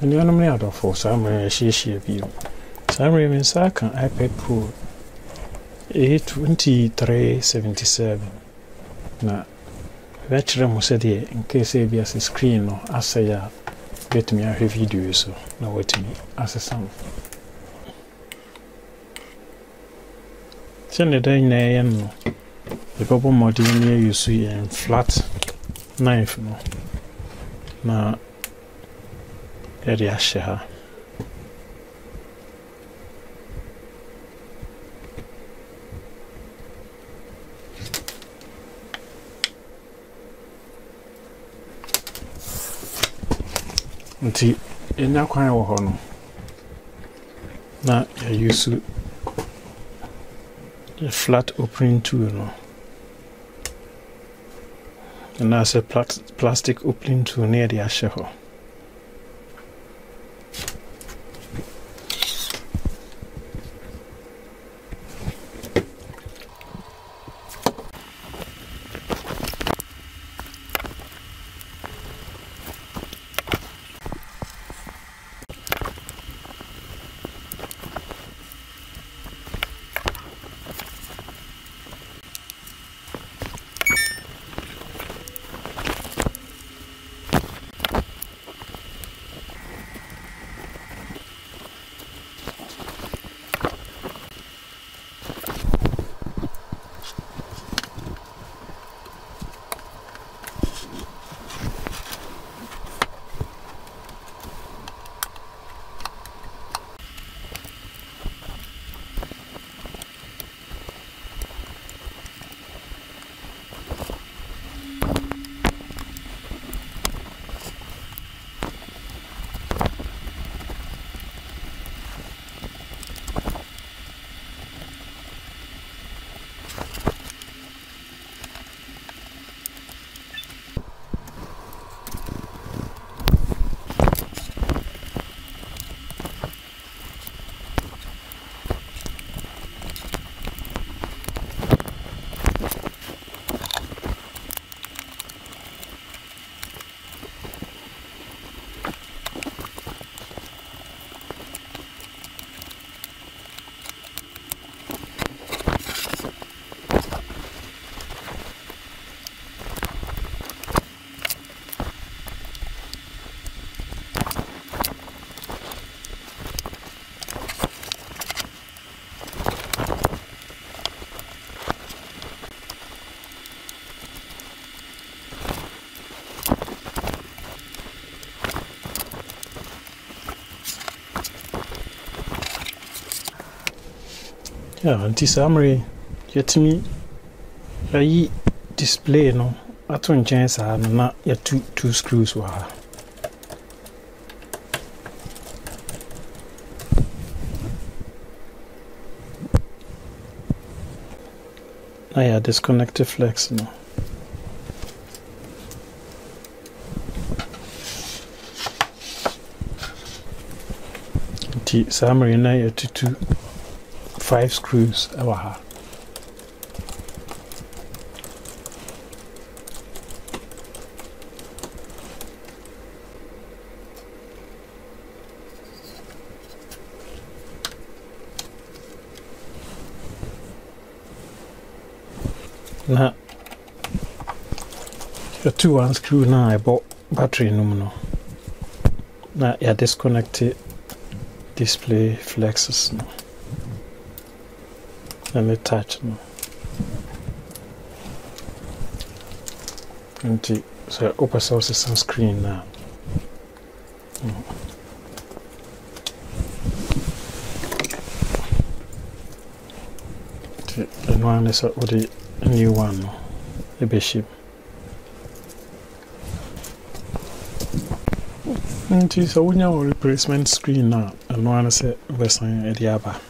And you know, out of somewhere she view. Some remains an iPad Pro A2377. Now, veteran was said here in case it be as a screen or as a get me a video, so now wait me as a sound. Send the day no. The couple more near you see and flat knife no. Now, area share. Nti enya kwan wo ho no na ya use a flat opening tool no and as a plastic opening tool near the ashe ho. Yeah, and this summary yet me a display no at one chance I not yet two screws were. I disconnected flex no. The summary na yet two 5 screws over her. Now, the 2 unscrew now I bought battery no. Now I disconnected display flexes now. And the touch no. And so open source some screen now. And one is already a new one, the bishop. And so we now replacement screen now, and one is a Western Ediaba.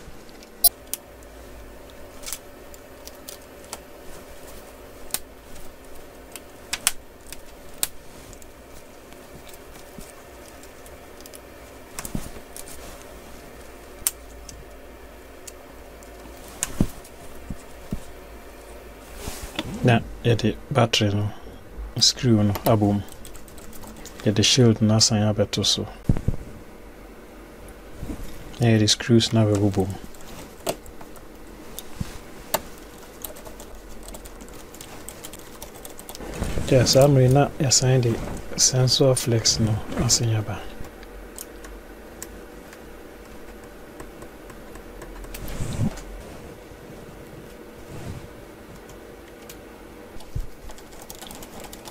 Now, the battery no screw no album. The shield na san ya beto so. the screws na bɛbobɔ mu. Yes, I'm not assigned the sensor flex no asinyaba.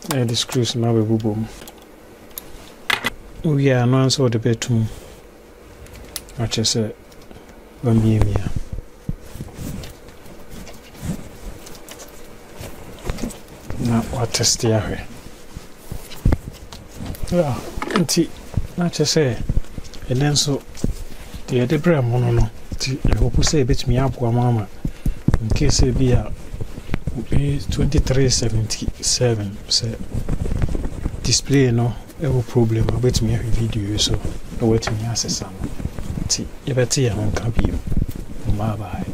The screws now we boom. Oh yeah, no answer the bedroom. I just said, me. Now what test the area? Yeah, auntie, not just say, and then so the other brand mono. I hope you say bit me up, mama, in case it be a 2377 say display no ever problem about me video so wait me as a son. You better, I won't come you. Bye bye.